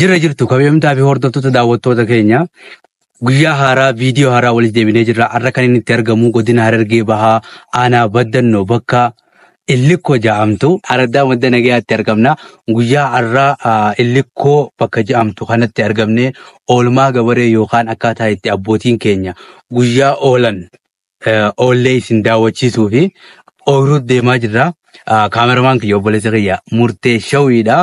Jirra jirtu kabajamtaa fi hordoftoota daawwattoota keenya guyyaa haaraa viidiyoo haaraa walitti deebinee jirra. Har'a kan inni itti argamu godina Harargee Bahaa aanaa Baddannoo bakka Illikkoo jedhamtu Araddaa Madda Nagayaatti argamna. Guyyaa har'aa Illikkoo bakka jedhamtu kanatti argamne oolmaa gabaree yookaan akkaataa itti abbootiin keenya guyyaa oolan oollee isin daawwachiisuu fi ooyiruu deemaa jirra. Kaameramaan kiyya obboleessa kiyya Murtee Shawiidha.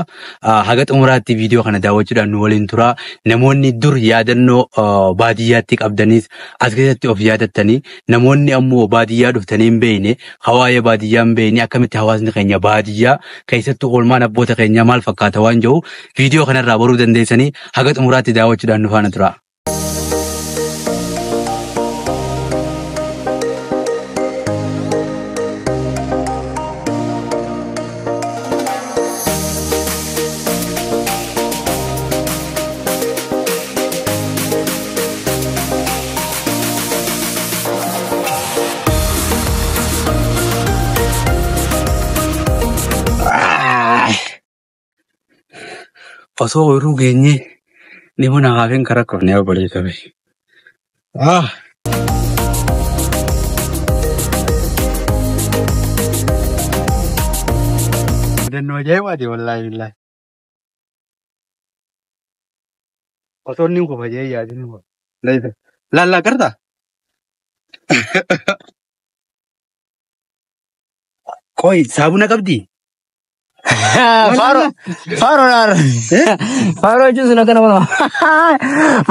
Haga xumuraatti viidiyoo kana daawwachuudhaan nu waliin tura. Namoonni dur yaadannoo baadiyyaatti qabdanis as keessatti of yaadattanii namoonni ammoo baadiyyaa dhuftanii hin beekne hawaayee baadiyyaa hin beekne akkamitti hawaasni keenya baadiyyaa keessattuu oolmaan abboota keenyaa maal fakkaata waan jiru viidiyoo kanarraa baruu dandeessanii haga xumuraatti daawwachuudhaan nu faana tura. Osoo ooyiruu geenye ni mana haafeen karaa kofnee obboleessa bee. Mudannoo ajaa'ibaati wallaahi billaahi. Osoo inni kufa jee yaadini kufa. Laallaa gartaa? Qoy saabuna qabdii? Faro jechuun sun akkana mana.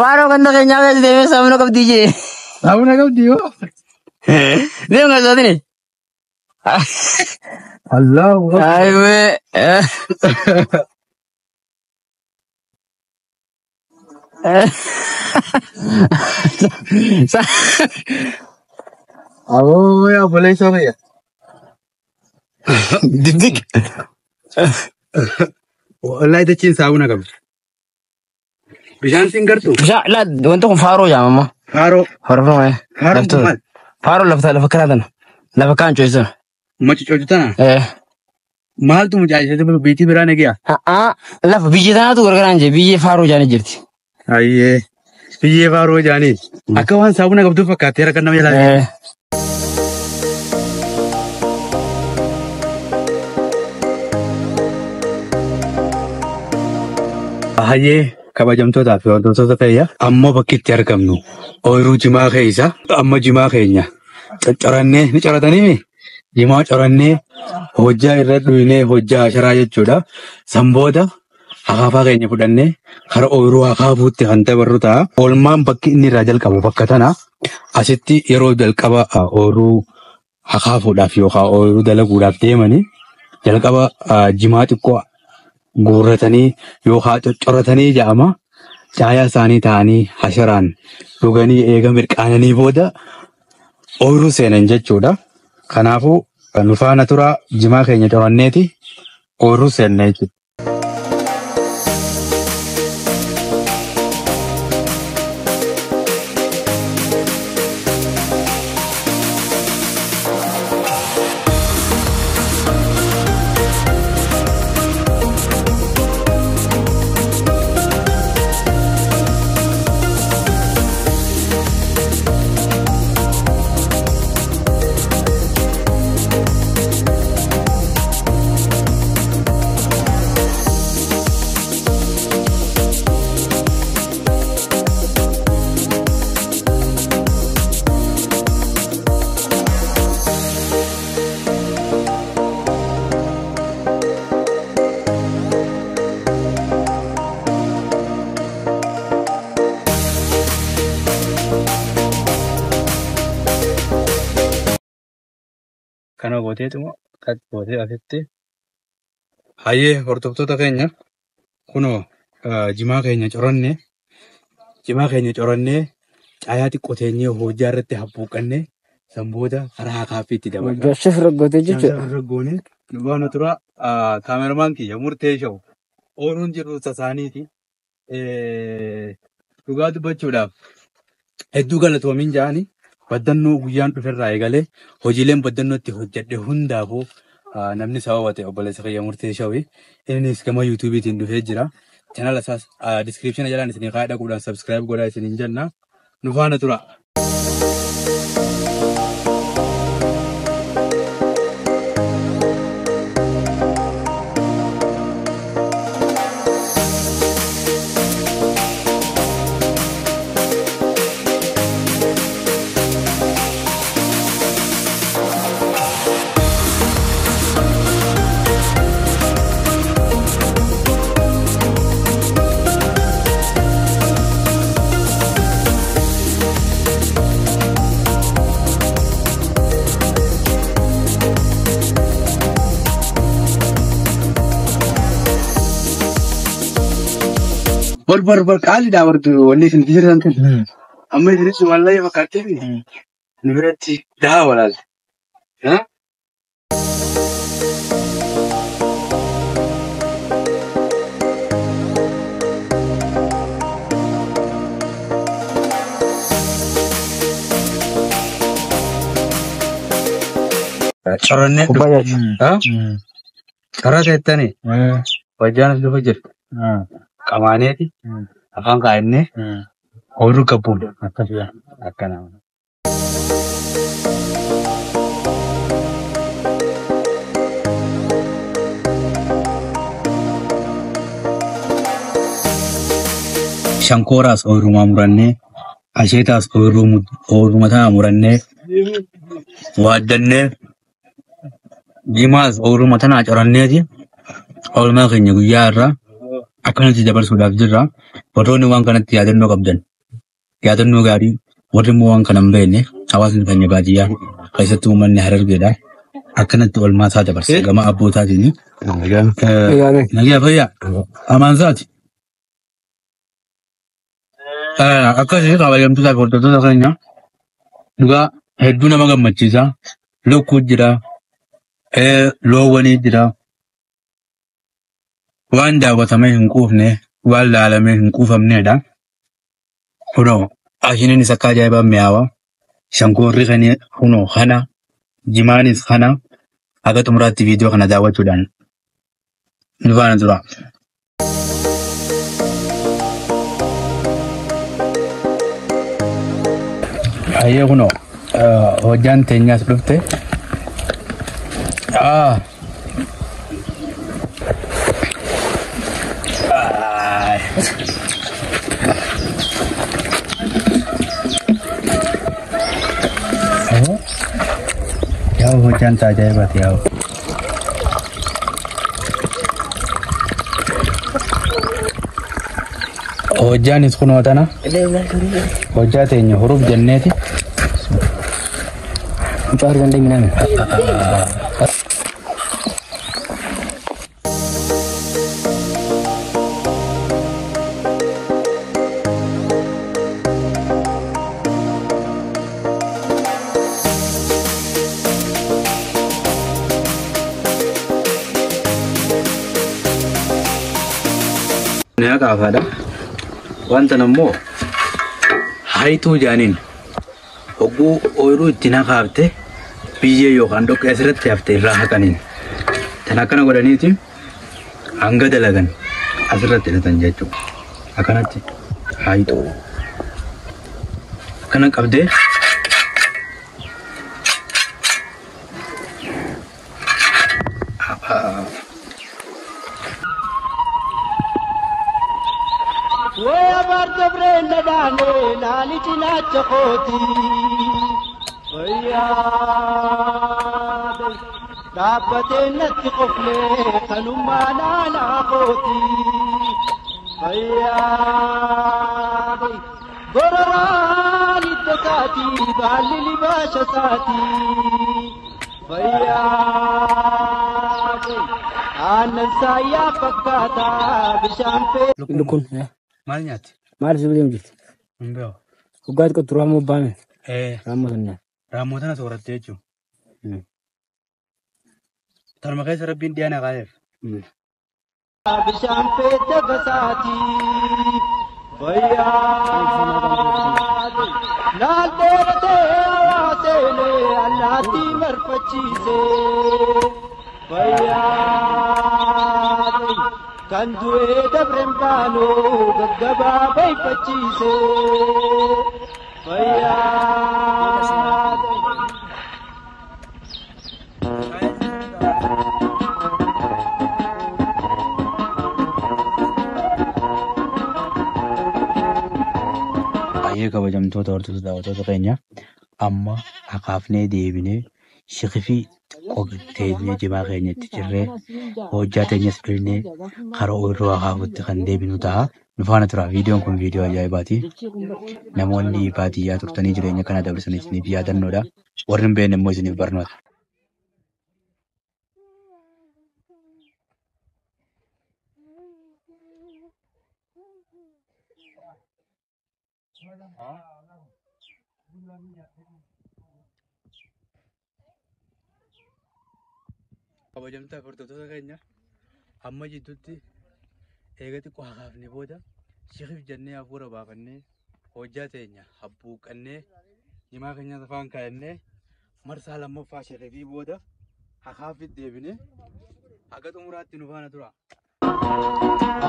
Faro kan keenyaa keessatti deemee saamuna qabdii jee. Saabuna qabdii yoo? Deemu kan isaatini. Allahu Akbar. Ayiwee. Aboo yaa obboleessa kiyya. Diddik. Wallahi dachiin saabuna qabdi. Bishaan siin gartuu? Bishaan wanti kun faaroo jaamama. Faaroo. Faaroo maal? Faaroo maal? Faaroo lafa kanaa lafa kaan coyisana. Machi coytu tana? Maaltu mucaayisee biitii biraan eegiyaa? Lafa biyya tanaatu gargaraan jee biyyee faaroo jaanii jirti. Ayyee biyyee faaroo jaanii. Akka waan saabuna qabduuf fakkaatee rakkan nama ilaalee. Hayyee kabajamtootaa fi hordoftoota keenya ammoo bakki itti argamnu ooyiruu jimaa keessa amma jimaa keenya corannee ni coratanii jimaa corannee hojjaa irra dhuyinee hojjaa sharaa jechuudha. Sanbooda hakaafaa keenya fudhannee kara ooyiruu hakaafuutti kan dabarru ta'a. Oolmaan bakki inni irraa jalqabu bakka tana asitti yeroo jalqaba ooyiruu hakaafuudhaaf yookaan ooyiruu dalaguudhaaf deemanii jalqaba jimaa xiqqoo guurratanii yookaan coccoratanii jedhama. Caayaa isaanii ta'anii hasharaan dhuganii eega mirqaananii booda ooyiruu seenan jechuudha. Kanaafuu nu faana turaa jimaa keenya coranneeti ooyiruu seenna jechuudha. Kana gooteetuma kan gootee asitti hayyee hordoftoota keenya kunoo jimaa keenya corannee caayaa xiqqoo teenyee hojjaa irratti habbuuqannee sanbooda karaa hakaafiitti dabarra. Gashaf raggootee jechuudha. Raggoonee nu baana tura kaameramaan kiyya Murtee Shaw ooyiruun jiru sasaaniiti. Dhugaa dubbachuudhaaf hedduu galatoomin ja'anii baddannoo guyyaan dhuferraa eegalee hojiileen baddannootti hojjedhe hundaafuu namni sababa ta'e obboleessa kiyya Murtee Shawii innis gama yuutuubiitiin dhufee jira. channel asas description jalan isini qaida kudan subscribe goda isini janna nufana tura. बर काली डावर तू वल्ली सिंधी रंत अम्मे दिस वल्लाई वकाते भी निवृत्ति दा वलाल हां चरने हां चरा कहता नहीं वजान से फजर हां कमाने थी अफान काटने और कपूर अक्का नाम शंकोरास और रूमा मुरन्ने अशेतास और रूमथा मुरन्ने वादन्ने जिमास और रूमथा नाचरन्ने थी और मैं कहीं गुयारा akan si jabar sudah jera, foto ni wang kana tiada no kabdan, tiada no gari, foto mu wang kana mbene, awas ni kanya bajiya, kaisa tu man harar geda, akan tu alma sa jabar, gama abu sa sini, nagi apa ya, aman sa sih, akan sih kalau yang tu saya foto tu sakanya, juga headu nama gam macisa, lo kujira, lo wani jira. Wanda watame hnkufne wala alame hnkufam neda huno ashine ni sakaja ba meawa shankori khani huno khana jimanis khana aga tumrati video khana dawa tudan nubana dura aye huno hojan tenya sebelumte Jauh hujan saja ya jauh. Hujan itu kuno tanah. Hujan tehnya huruf jannati. 4 घंटे मिला में naya ka fada wanta nammo haitu janin ogu oiru itina kaafte biyye yookaan dhokka asirratti haftee irraa haqaniin tan akkana godhaniiti hanga dalagan asirratti hidhatan jechuudha. Akkanatti haitu akkana qabdee Brenda dane nani tina chakoti Vaya Dabate nat qofle khanumana na qoti Vaya Gorarani takati bali libasha sati Vaya Anan saya pakata bishampe Lukun ya malnyat Mari sebelum itu. Mbeo. Ugat ko turamu bame. Ramotannya. Ramotana sorat tejo. Tarmakai sarabin dia nak kaya. Bishampe jagasati. Vaya. Nal terate awase le anati marpachi se. Vaya. Kandu'ee dabreen baanoo gaggabaa bayfachiise fayyaa. Baay'ee kabajamtoota hordoftoota daawwattoota keenya amma hakaafnee deebinee shiqifii teenyee jimaa keenyatti jirree hojjaa teenyas dhufnee karaa ooyiruu hakaafutti kan deebinu ta'a. Nu faana tura. Viidiyoon kun viidiyoo ajaa'ibaati. Namoonni baadiyyaa turtanii jireenya kana dabarsan isiniif yaadannoodha. Warri hin beekne immoo isiniif barnoota. Kabajamtoota hordoftoota keenya amma jidduutti eega xiqqoo hakaafnee booda shiqif jennee hafuura baafannee hojjaa teenya habbuuqqannee jimaa keenya afaan kaa'annee marsaa lammaffaa shiqifii booda hakaafitti deebinee haga xumuraatti nu faana tura.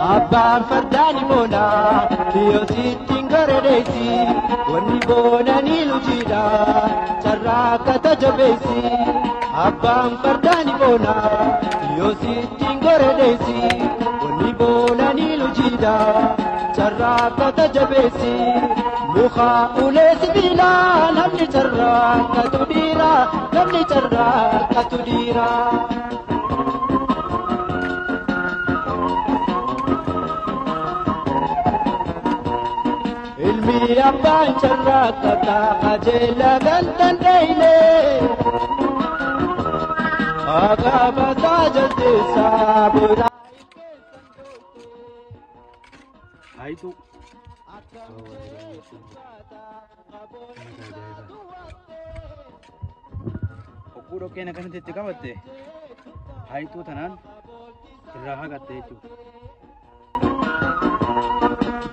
Abbaan fardaani boonaa kiyoosittiin gareedeessi wanni boonanii lujiidha carraa akka tajabeessi. Abbaan fardaani boonaa kiyoosittiin gareedeessi wanni boonanii lujiidha carraa akka tajabeessi. Muka ulee sibiilaa namni carraa akka tudhiira namni carraa akka tudhiira. Ilmi abbaan carraa kataa kajeela gantan deeyne agaafataa jaldeessaa booda. Haitu. Ogguu dhoqqeen akkasitti itti qabatte haituu tanaan irraa haqatte jechuudha.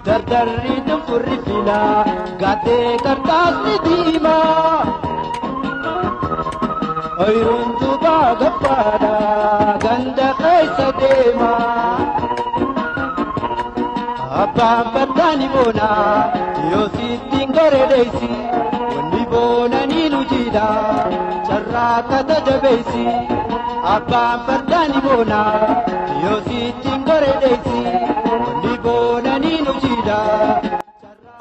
Dardarri dunfurri filaa gaddee kartaasni diimaa ooyiruun tubaa gabbaadha ganda keessa deemaa. Abbaan fardaani boonaa kiyoosittiin gareedeessi wanni boonanii lujiidha carraa akka tajabeessi. Abbaan fardaani boonaa kiyoosittiin gareedeessi wanni boonanii lujiidha.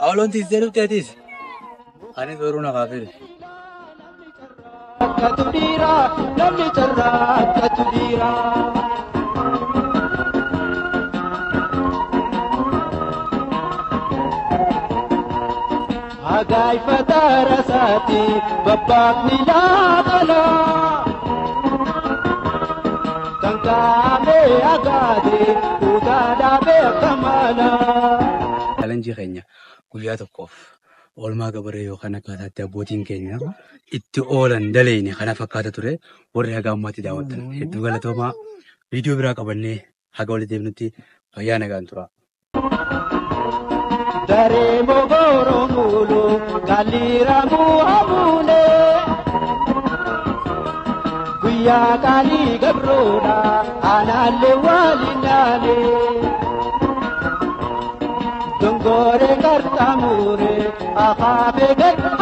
Awloon tiisee dhufteetis ani sooruu na kaafee. Akka tudhiira namni carraa akka tudhiira. Agaifata rasati babbaafni laaqana kankaame agaade utaadhaabe akkamana. Challenge keenya guyyaa tokkoof oolmaa gabaree yookaan akkaataatti abbootiin keenya itti oolan daleeyne kana fakkaata ture. Warri haga ammaatti daawwatan hedduu galatoomaa. Viidiyoo biraa qabannee haga walitti deemnutti fayyaa nagaan tura. Daree mogoroo mulu kalira muhamune guyyaa kalii gabroodha aanaalee waliinaale dongoree kartaamure akaafee gadda.